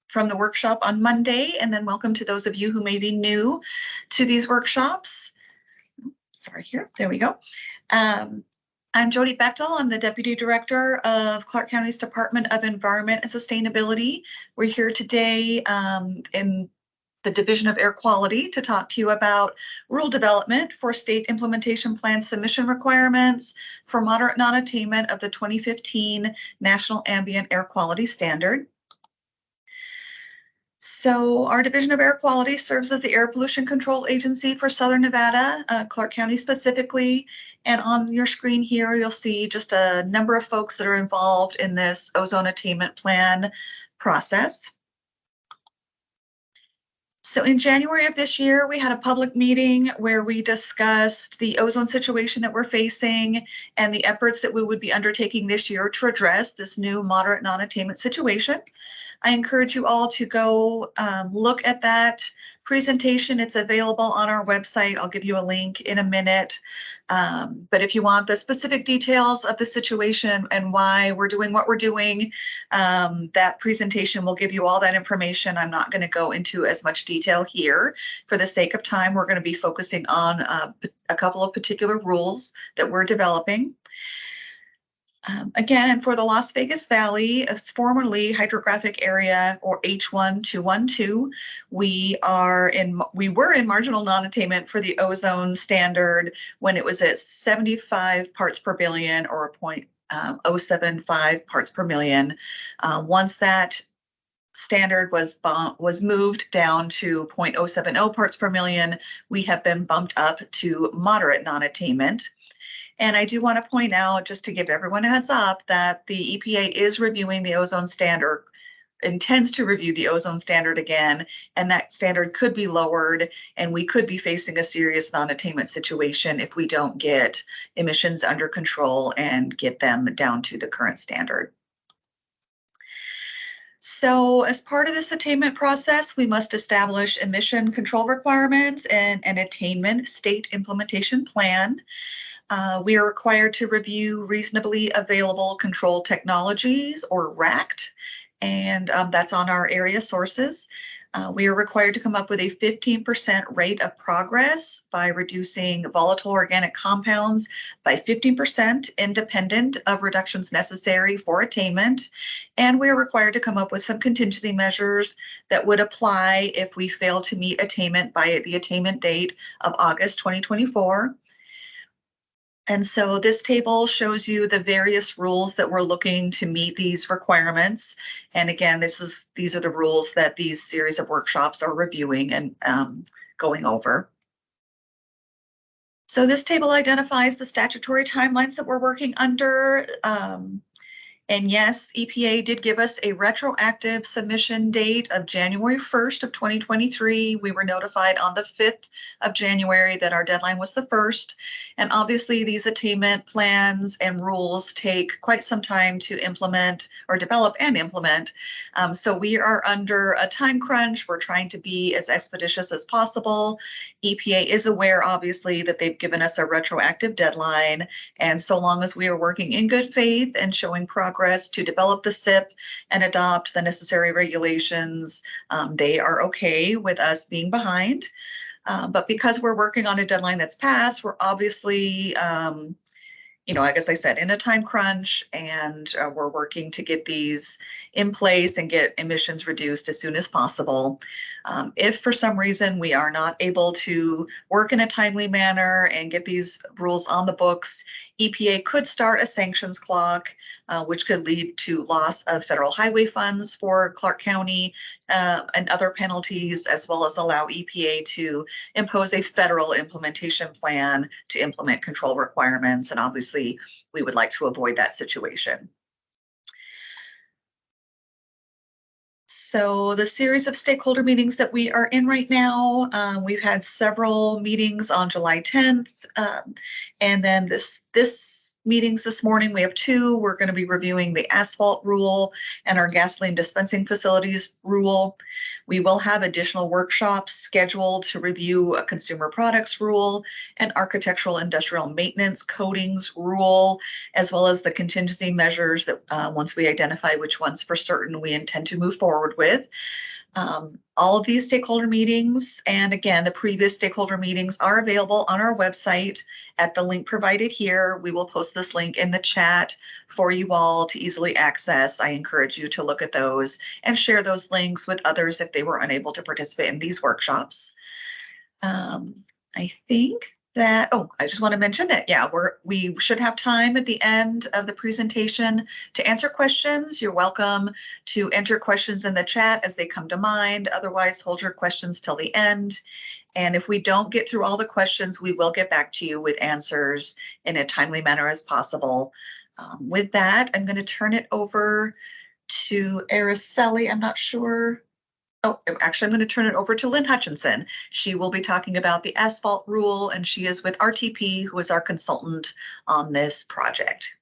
from the workshop on Monday, and then welcome to those of you who may be new to these workshops. Sorry, there we go. I'm Jody Bechtel. I'm the Deputy Director of Clark County's Department of Environment and Sustainability. We're here today in the Division of Air Quality to talk to you about rule development for state implementation plan submission requirements for moderate non-attainment of the 2015 National Ambient Air Quality Standard. So our Division of Air Quality serves as the air pollution control agency for Southern Nevada, Clark County specifically. And on your screen here, you'll see just a number of folks that are involved in this ozone attainment plan process. So in January of this year, we had a public meeting where we discussed the ozone situation that we're facing and the efforts that we would be undertaking this year to address this new moderate non-attainment situation. I encourage you all to go look at that presentation. It's available on our website. I'll give you a link in a minute. But if you want the specific details of the situation and why we're doing what we're doing, that presentation will give you all that information. I'm not going to go into as much detail here. For the sake of time, we're going to be focusing on a couple of particular rules that we're developing. Again, for the Las Vegas Valley, it's formerly hydrographic area, or H1212, we were in marginal non-attainment for the ozone standard when it was at 75 parts per billion, or 0.075 parts per million. Once that standard was moved down to 0.070 parts per million, we have been bumped up to moderate non-attainment. And I do want to point out, just to give everyone a heads up, that the EPA is reviewing the ozone standard, intends to review the ozone standard again, and that standard could be lowered, and we could be facing a serious non-attainment situation if we don't get emissions under control and get them down to the current standard. So as part of this attainment process, we must establish emission control requirements and an attainment state implementation plan. We are required to review reasonably available control technologies, or RACT, and that's on our area sources. We are required to come up with a 15% rate of progress by reducing volatile organic compounds by 15% independent of reductions necessary for attainment. And we are required to come up with some contingency measures that would apply if we fail to meet attainment by the attainment date of August 2024. And so this table shows you the various rules that we're looking to meet these requirements. And again, these are the rules that these series of workshops are reviewing and going over. So this table identifies the statutory timelines that we're working under. And yes, EPA did give us a retroactive submission date of January 1st of 2023. We were notified on the 5th of January that our deadline was the 1st. And obviously these attainment plans and rules take quite some time to implement or develop and implement. So we are under a time crunch. We're trying to be as expeditious as possible. EPA is aware, obviously, that they've given us a retroactive deadline. And so long as we are working in good faith and showing progress to develop the SIP and adopt the necessary regulations, they are okay with us being behind. But because we're working on a deadline that's passed, we're obviously, like as I said, in a time crunch, and we're working to get these in place and get emissions reduced as soon as possible. If for some reason we are not able to work in a timely manner and get these rules on the books, EPA could start a sanctions clock, which could lead to loss of federal highway funds for Clark County and other penalties, as well as allow EPA to impose a federal implementation plan to implement control requirements. And obviously, we would like to avoid that situation. So the series of stakeholder meetings that we are in right now, we've had several meetings on July 10th, and then this meetings this morning. We have two. We're going to be reviewing the asphalt rule and our gasoline dispensing facilities rule. We will have additional workshops scheduled to review a consumer products rule, an architectural industrial maintenance coatings rule, as well as the contingency measures that once we identify which ones for certain we intend to move forward with. All of these stakeholder meetings, and again, the previous stakeholder meetings are available on our website at the link provided here. We will post this link in the chat for you all to easily access. I encourage you to look at those and share those links with others if they were unable to participate in these workshops. I think that, I just want to mention that, yeah, we should have time at the end of the presentation to answer questions. You're welcome to enter questions in the chat as they come to mind. Otherwise, hold your questions till the end. And if we don't get through all the questions, we will get back to you with answers in a timely manner as possible. With that, I'm going to turn it over to Araceli. I'm not sure. Oh, actually, I'm going to turn it over to Lynn Hutchinson. She will be talking about the asphalt rule, and she is with RTP, who is our consultant on this project.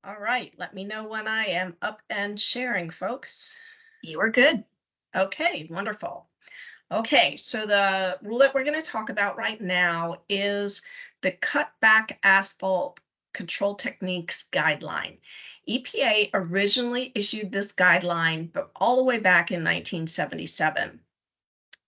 All right, let me know when I am up and sharing, folks. You are good. Okay, wonderful. Okay, so the rule that we're going to talk about right now is the Cutback Asphalt Control Techniques Guideline. EPA originally issued this guideline, but all the way back in 1977.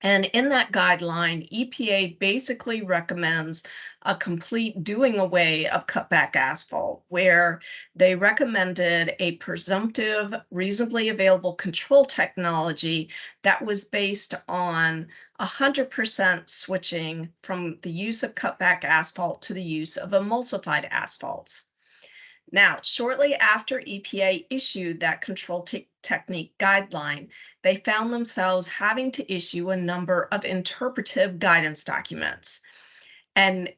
And in that guideline, EPA basically recommends a complete doing away of cutback asphalt, where they recommended a presumptive, reasonably available control technology that was based on 100% switching from the use of cutback asphalt to the use of emulsified asphalts. Now, shortly after EPA issued that control technique guideline, they found themselves having to issue a number of interpretive guidance documents. And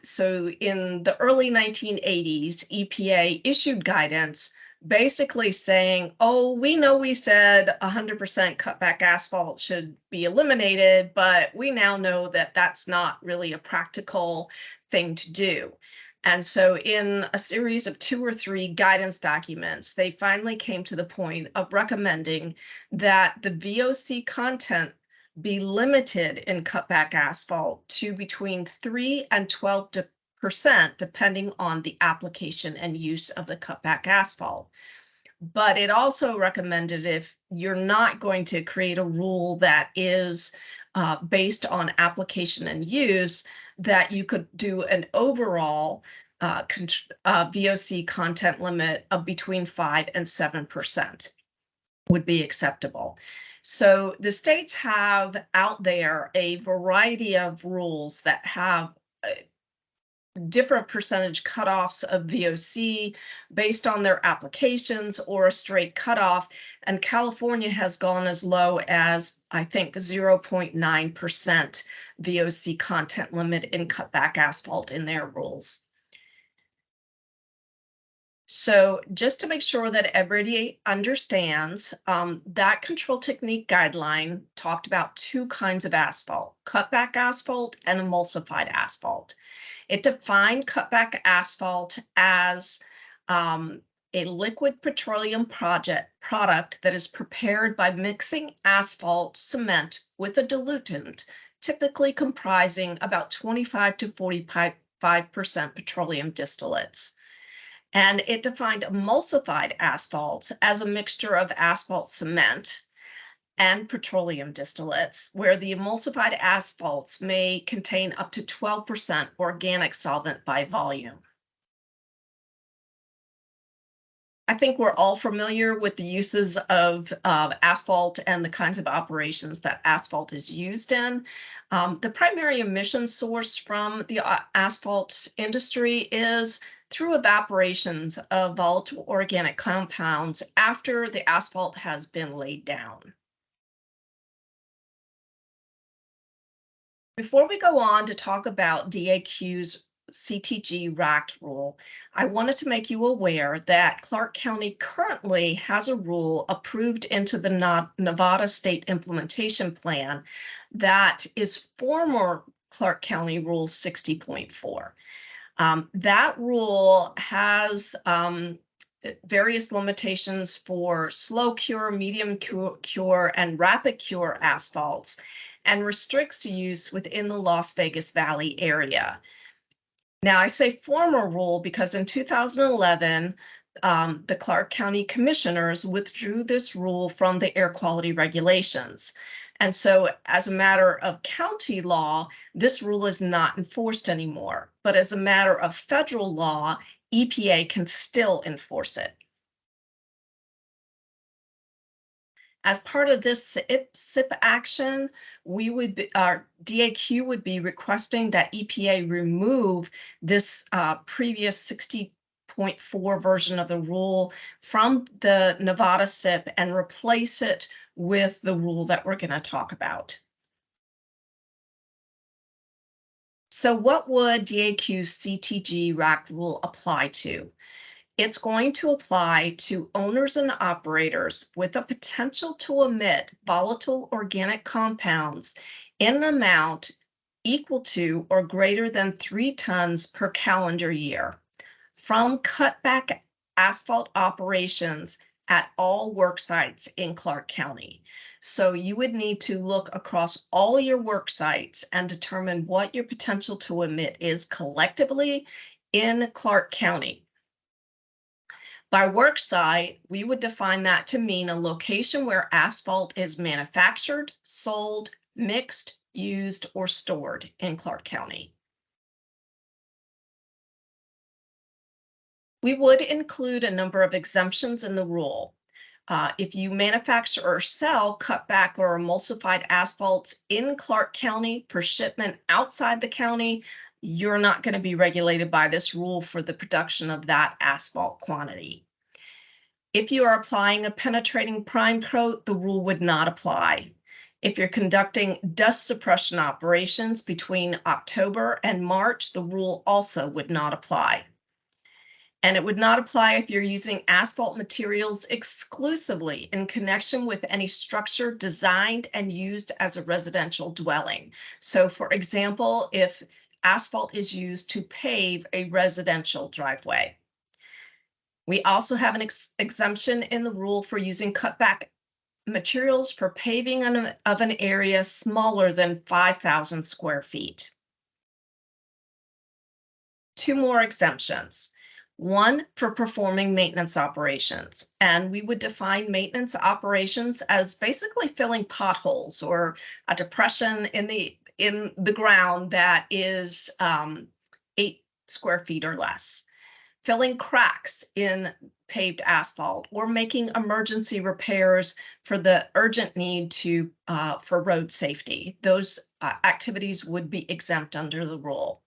so in the early 1980s, EPA issued guidance basically saying, oh, we know we said 100% cutback asphalt should be eliminated, but we now know that that's not really a practical thing to do. And so in a series of 2 or 3 guidance documents, they finally came to the point of recommending that the VOC content be limited in cutback asphalt to between 3 and 12%, depending on the application and use of the cutback asphalt. But it also recommended, if you're not going to create a rule that is based on application and use, that you could do an overall VOC content limit of between 5 and 7% would be acceptable. So the states have out there a variety of rules that have different percentage cutoffs of VOC based on their applications or a straight cutoff. And California has gone as low as, I think, 0.9% VOC content limit in cutback asphalt in their rules. So just to make sure that everybody understands, that control technique guideline talked about 2 kinds of asphalt, cutback asphalt and emulsified asphalt. It defined cutback asphalt as a liquid petroleum product that is prepared by mixing asphalt cement with a diluent, typically comprising about 25 to 45% petroleum distillates. And it defined emulsified asphalts as a mixture of asphalt cement and petroleum distillates, where the emulsified asphalts may contain up to 12% organic solvent by volume. I think we're all familiar with the uses of asphalt and the kinds of operations that asphalt is used in. The primary emission source from the asphalt industry is through evaporations of volatile organic compounds after the asphalt has been laid down. Before we go on to talk about DAQ's CTG RACT rule, I wanted to make you aware that Clark County currently has a rule approved into the Nevada State Implementation Plan that is former Clark County Rule 60.4. That rule has various limitations for slow cure, medium cure, and rapid cure asphalts, and restricts use within the Las Vegas Valley area. Now, I say former rule because in 2011, the Clark County Commissioners withdrew this rule from the air quality regulations. And so as a matter of county law, this rule is not enforced anymore. But as a matter of federal law, EPA can still enforce it. As part of this SIP action, our DAQ would be requesting that EPA remove this previous 60.4 version of the rule from the Nevada SIP and replace it with the rule that we're going to talk about. So what would DAQ's CTG RACT rule apply to? It's going to apply to owners and operators with a potential to emit volatile organic compounds in an amount equal to or greater than 3 tons per calendar year from cutback asphalt operations at all work sites in Clark County. So you would need to look across all your work sites and determine what your potential to emit is collectively in Clark County. By work site, we would define that to mean a location where asphalt is manufactured, sold, mixed, used, or stored in Clark County. We would include a number of exemptions in the rule. If you manufacture or sell cutback or emulsified asphalts in Clark County for shipment outside the county, you're not going to be regulated by this rule for the production of that asphalt quantity. If you are applying a penetrating prime coat, the rule would not apply. If you're conducting dust suppression operations between October and March, the rule also would not apply. And it would not apply if you're using asphalt materials exclusively in connection with any structure designed and used as a residential dwelling. So for example, if asphalt is used to pave a residential driveway. We also have an exemption in the rule for using cutback materials for paving of an area smaller than 5,000 square feet. 2 more exemptions. One for performing maintenance operations, and we would define maintenance operations as basically filling potholes or a depression in the ground that is 8 square feet or less, filling cracks in paved asphalt, or making emergency repairs for the urgent need for road safety. Those activities would be exempt under the rule.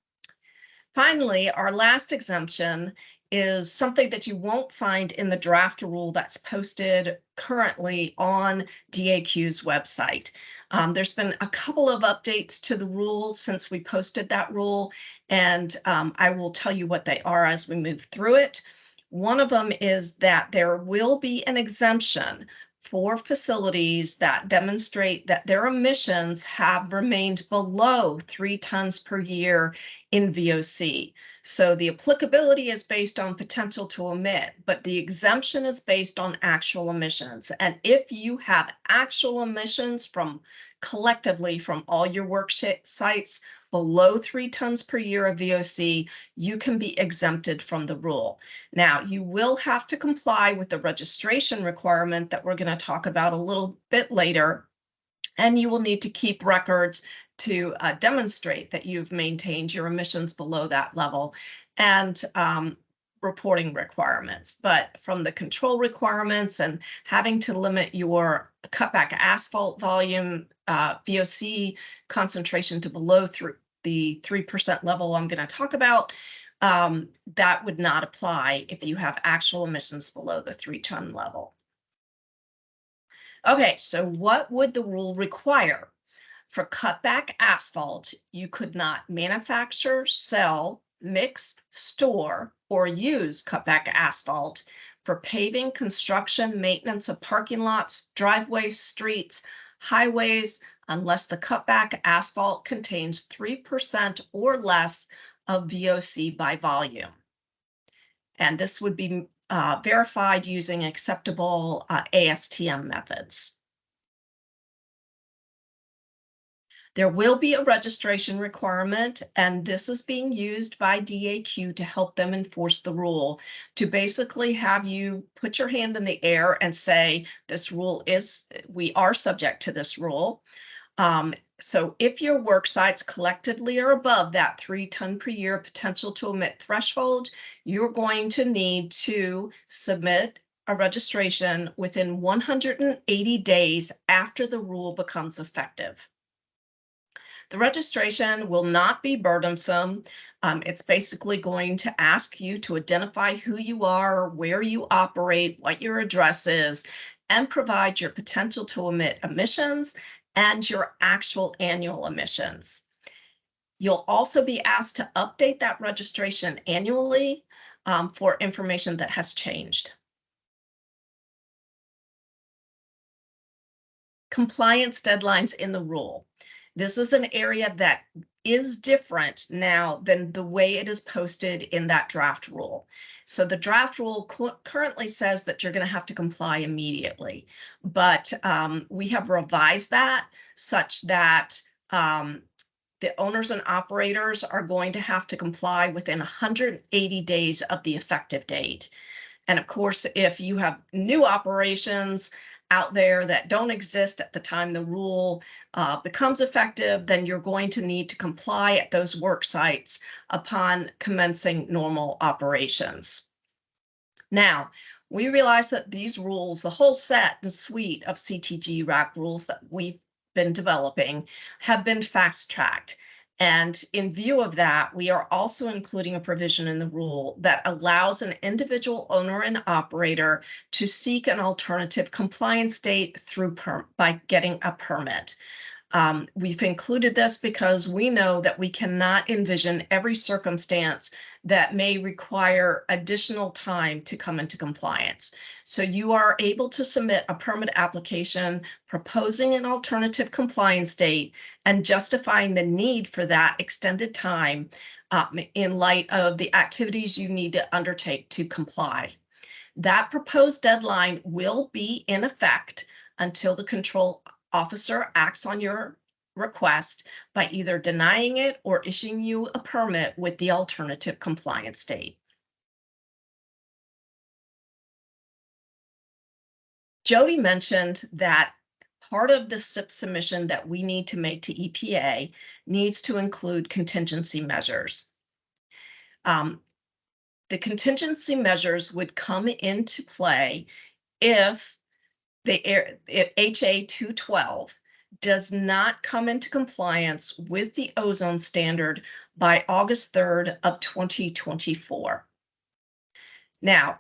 Finally, our last exemption is something that you won't find in the draft rule that's posted currently on DAQ's website. There's been a couple of updates to the rule since we posted that rule, and I will tell you what they are as we move through it. One of them is that there will be an exemption for facilities that demonstrate that their emissions have remained below 3 tons per year in VOC. So the applicability is based on potential to emit, but the exemption is based on actual emissions. And if you have actual emissions collectively from all your work sites below 3 tons per year of VOC, you can be exempted from the rule. Now, you will have to comply with the registration requirement that we're going to talk about a little bit later, and you will need to keep records to demonstrate that you've maintained your emissions below that level, and reporting requirements. But from the control requirements and having to limit your cutback asphalt volume, VOC concentration to below the 3% level I'm going to talk about, that would not apply if you have actual emissions below the 3-ton level. Okay, so what would the rule require? For cutback asphalt, you could not manufacture, sell, mix, store, or use cutback asphalt for paving, construction, maintenance of parking lots, driveways, streets, highways, unless the cutback asphalt contains 3% or less of VOC by volume. And this would be verified using acceptable ASTM methods. There will be a registration requirement, and this is being used by DAQ to help them enforce the rule, to basically have you put your hand in the air and say, we are subject to this rule. So if your work sites collectively are above that 3 ton per year potential to emit threshold, you're going to need to submit a registration within 180 days after the rule becomes effective. The registration will not be burdensome. It's basically going to ask you to identify who you are, where you operate, what your address is, and provide your potential to emit emissions and your actual annual emissions. You'll also be asked to update that registration annually for information that has changed. Compliance deadlines in the rule. This is an area that is different now than the way it is posted in that draft rule. So the draft rule currently says that you're going to have to comply immediately, but we have revised that such that the owners and operators are going to have to comply within 180 days of the effective date. And of course, if you have new operations out there that don't exist at the time the rule becomes effective, then you're going to need to comply at those work sites upon commencing normal operations. Now, we realize that these rules, the whole set and suite of CTG RAC rules that we've been developing, have been fast-tracked. And in view of that, we are also including a provision in the rule that allows an individual owner and operator to seek an alternative compliance date by getting a permit. We've included this because we know that we cannot envision every circumstance that may require additional time to come into compliance. So you are able to submit a permit application proposing an alternative compliance date and justifying the need for that extended time in light of the activities you need to undertake to comply. That proposed deadline will be in effect until the control officer acts on your request by either denying it or issuing you a permit with the alternative compliance date. Jody mentioned that part of the SIP submission that we need to make to EPA needs to include contingency measures. The contingency measures would come into play if HA 212 does not come into compliance with the ozone standard by August 3rd of 2024. Now,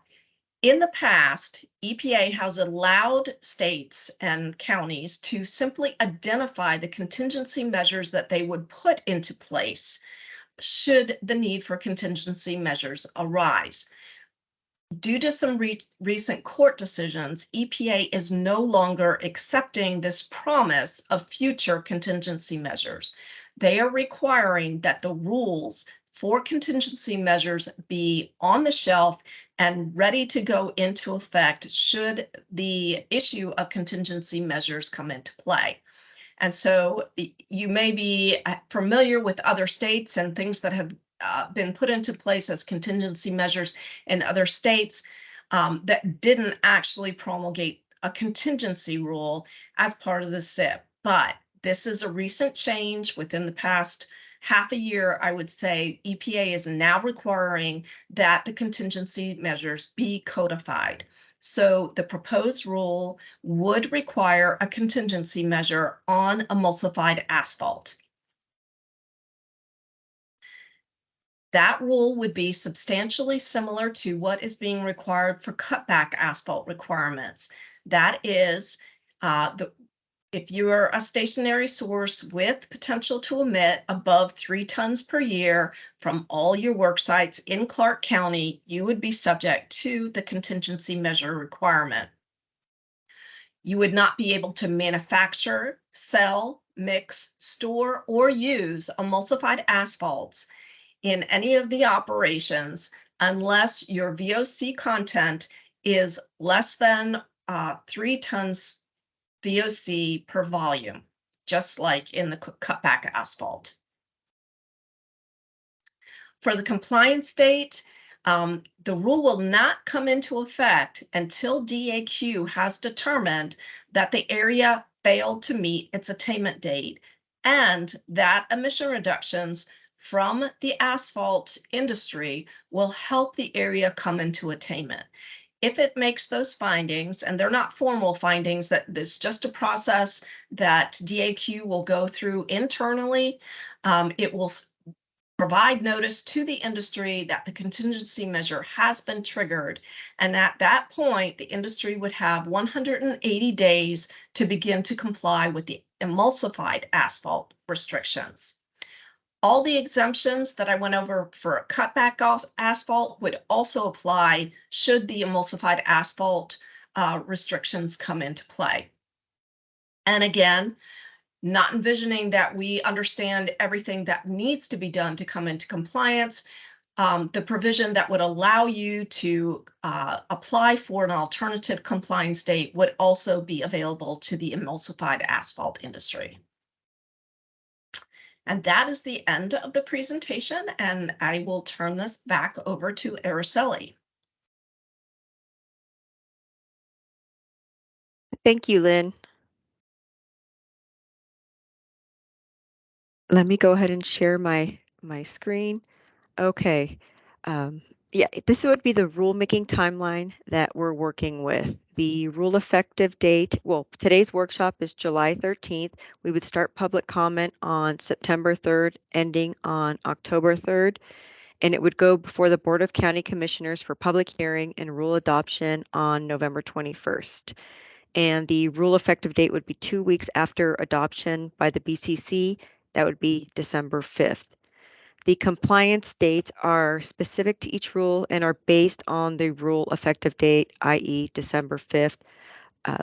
in the past, EPA has allowed states and counties to simply identify the contingency measures that they would put into place should the need for contingency measures arise. Due to some recent court decisions, EPA is no longer accepting this promise of future contingency measures. They are requiring that the rules for contingency measures be on the shelf and ready to go into effect should the issue of contingency measures come into play. And so you may be familiar with other states and things that have been put into place as contingency measures in other states that didn't actually promulgate a contingency rule as part of the SIP. But this is a recent change within the past half a year. I would say EPA is now requiring that the contingency measures be codified. So the proposed rule would require a contingency measure on emulsified asphalt. That rule would be substantially similar to what is being required for cutback asphalt requirements. That is, If you are a stationary source with potential to emit above 3 tons per year from all your work sites in Clark County, you would be subject to the contingency measure requirement. You would not be able to manufacture, sell, mix, store, or use emulsified asphalts in any of the operations unless your VOC content is less than 3 tons VOC per volume, just like in the cutback asphalt. For the compliance date, the rule will not come into effect until DAQ has determined that the area failed to meet its attainment date and that emission reductions from the asphalt industry will help the area come into attainment. If it makes those findings, and they're not formal findings, that there's just a process that DAQ will go through internally, it will provide notice to the industry that the contingency measure has been triggered. And at that point, the industry would have 180 days to begin to comply with the emulsified asphalt restrictions. All the exemptions that I went over for a cutback asphalt would also apply should the emulsified asphalt restrictions come into play. And again, not envisioning that we understand everything that needs to be done to come into compliance, the provision that would allow you to apply for an alternative compliance date would also be available to the emulsified asphalt industry. And that is the end of the presentation, and I will turn this back over to Araceli. Thank you, Lynn. Let me go ahead and share my screen. Okay. Yeah, this would be the rulemaking timeline that we're working with. The rule effective date, well, today's workshop is July 13th. We would start public comment on September 3rd, ending on October 3rd, and it would go before the Board of County Commissioners for public hearing and rule adoption on November 21st. And the rule effective date would be 2 weeks after adoption by the BCC. That would be December 5th. The compliance dates are specific to each rule and are based on the rule effective date, i.e. December 5th.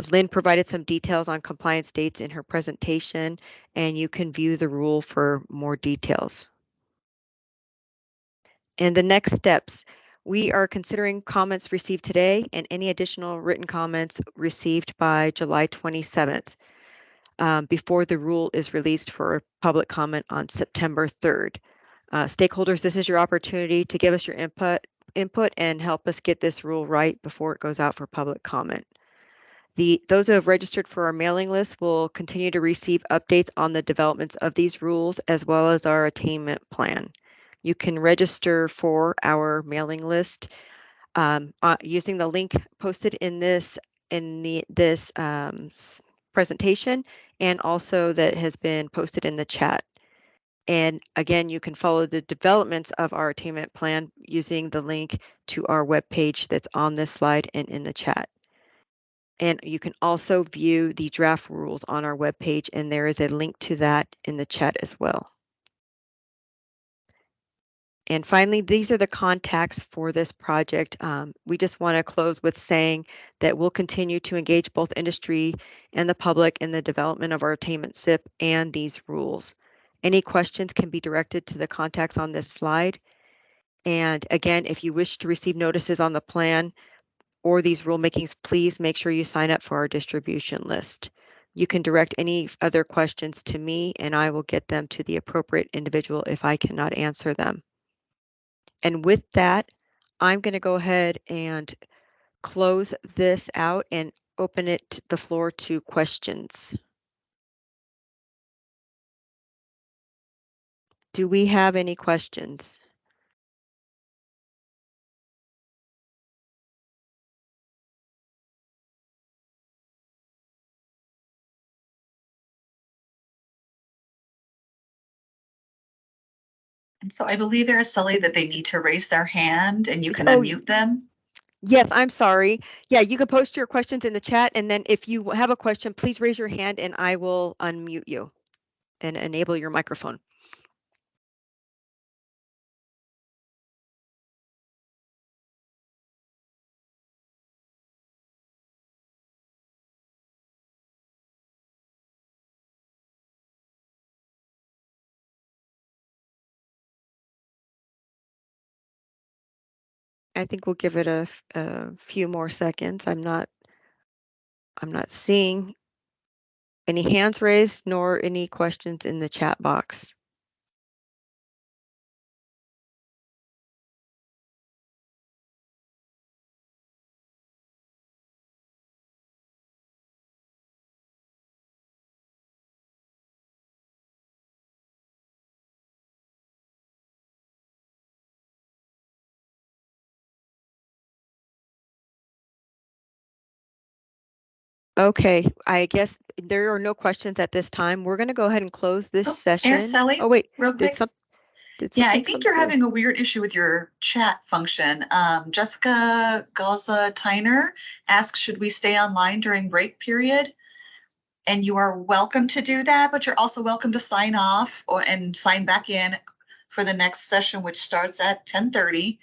Lynn provided some details on compliance dates in her presentation, and you can view the rule for more details. And the next steps, we are considering comments received today and any additional written comments received by July 27th before the rule is released for public comment on September 3rd. Stakeholders, this is your opportunity to give us your input and help us get this rule right before it goes out for public comment. Those who have registered for our mailing list will continue to receive updates on the developments of these rules as well as our attainment plan. You can register for our mailing list using the link posted in this presentation, and also that has been posted in the chat. And again, you can follow the developments of our attainment plan using the link to our webpage that's on this slide and in the chat. And you can also view the draft rules on our webpage, and there is a link to that in the chat as well. And finally, these are the contacts for this project. We just want to close with saying that we'll continue to engage both industry and the public in the development of our attainment SIP and these rules. Any questions can be directed to the contacts on this slide. And again, if you wish to receive notices on the plan or these rulemakings, please make sure you sign up for our distribution list. You can direct any other questions to me, and I will get them to the appropriate individual if I cannot answer them. And with that, I'm going to go ahead and close this out and open it the floor to questions. Do we have any questions? And so I believe, Araceli, that they need to raise their hand and you can Oh, unmute them. Yes, I'm sorry. Yeah, you can post your questions in the chat, and then if you have a question, please raise your hand and I will unmute you and enable your microphone. I think we'll give it a few more seconds. I'm not seeing any hands raised nor any questions in the chat box. Okay, I guess there are no questions at this time. We're going to go ahead and close this session. Sally, Oh wait, real quick. did I something think come you're through? having a weird issue with your chat function. Jessica Galza-Tyner asks, should we stay online during break period? And you are welcome to do that, but you're also welcome to sign off and sign back in for the next session, which starts at 10:30.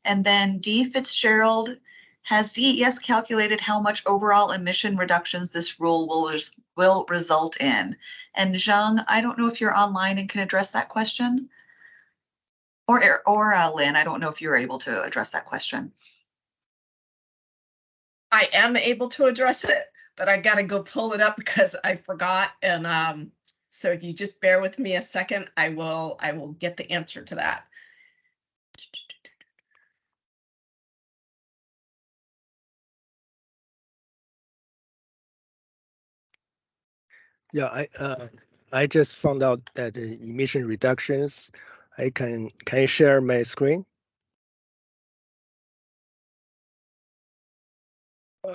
And then D. Fitzgerald, has DES calculated how much overall emission reductions this rule will result in? And Zhang, I don't know if you're online and can address that question. Or Lynn, I don't know if you're able to address that question. I am able to address it, but I gotta go pull it up because I forgot. And so if you just bear with me a second, I will get the answer to that. Yeah, I just found out that the emission reductions, can I share my screen?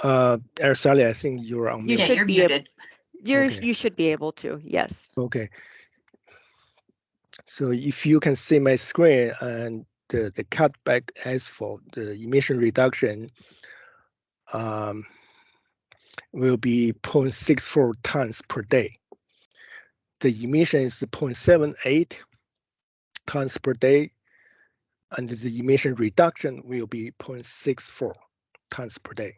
Sally, I think you're on mute. You should you're be muted. Okay. You should be able to, yes. Okay. So if you can see my screen and the cutback asphalt, the emission reduction will be 0.64 tons per day. The emission is 0.78 tons per day, and the emission reduction will be 0.64 tons per day.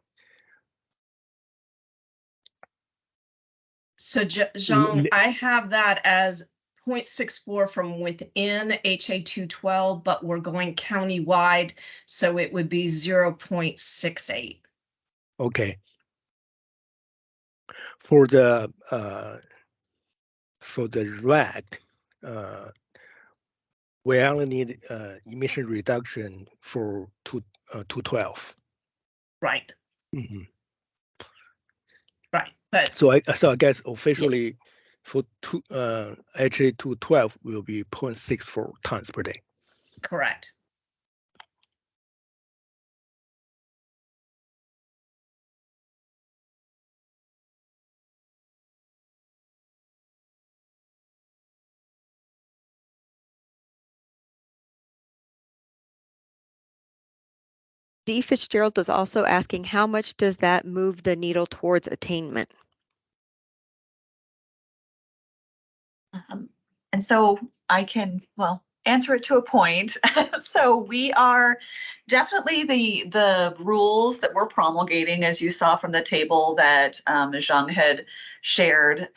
So Jean, I have that as 0.64 from within HA 212, but we're going countywide, so it would be 0.68. Okay. For the RAD, we only need emission reduction for 212. Right. Mm-hmm. Right, but so I guess officially for HA 212 will be 0.64 tons per day. Correct. D. Fitzgerald was also asking, how much does that move the needle towards attainment? And so I can, answer it to a point. So we are definitely the rules that we're promulgating, as you saw from the table that Zhang had shared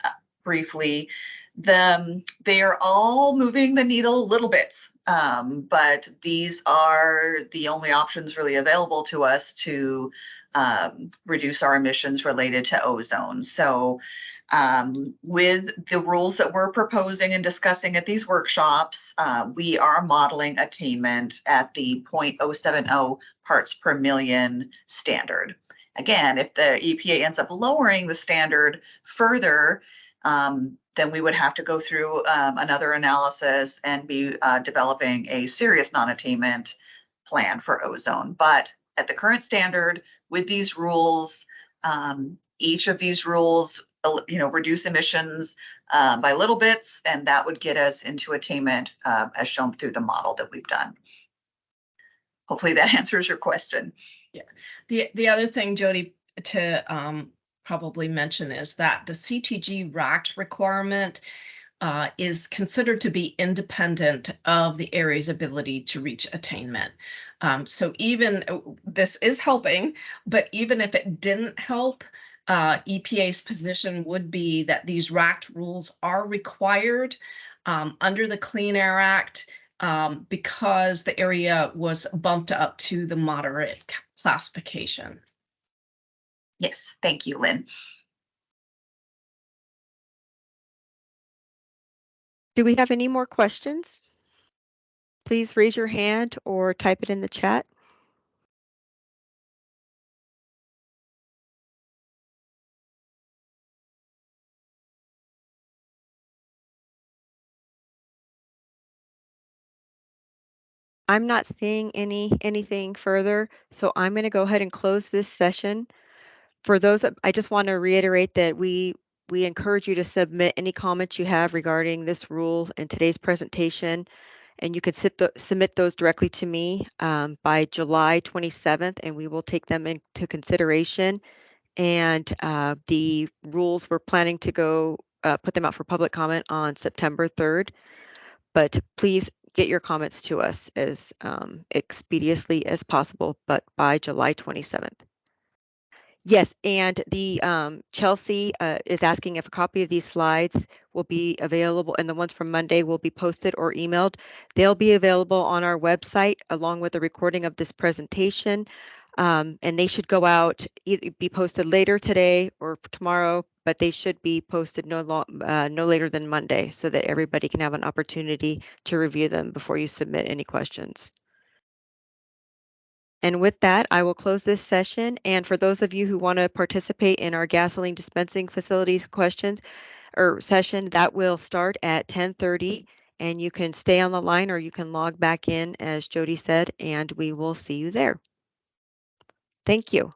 briefly. They are all moving the needle little bits, but these are the only options really available to us to reduce our emissions related to ozone. So with the rules that we're proposing and discussing at these workshops, we are modeling attainment at the 0.070 parts per million standard. Again, if the EPA ends up lowering the standard further, then we would have to go through another analysis and be developing a serious non-attainment plan for ozone. But at the current standard, with these rules, each of these rules reduce emissions by little bits, and that would get us into attainment as shown through the model that we've done. Hopefully that answers your question. The other thing, Jody, to probably mention is that the CTG RACT requirement is considered to be independent of the area's ability to reach attainment. So even this is helping, but even if it didn't help, EPA's position would be that these RACT rules are required under the Clean Air Act because the area was bumped up to the moderate classification. Yes, thank you, Lynn. Do we have any more questions? Please raise your hand or type it in the chat. I'm not seeing anything further, so I'm going to go ahead and close this session. For those, I just want to reiterate that we encourage you to submit any comments you have regarding this rule in today's presentation, and you can submit those directly to me by July 27th, and we will take them into consideration. And the rules, we're planning to go put them out for public comment on September 3rd, but please get your comments to us as expeditiously as possible, but by July 27th. Yes, and the Chelsea is asking if a copy of these slides will be available, and the ones from Monday will be posted or emailed. They'll be available on our website along with a recording of this presentation, and they should go out, be posted later today or tomorrow, but they should be posted no later than Monday so that everybody can have an opportunity to review them before you submit any questions. And with that, I will close this session. And for those of you who want to participate in our gasoline dispensing facilities questions or session, that will start at 10:30. And you can stay on the line or you can log back in, as Jody said, and we will see you there. Thank you.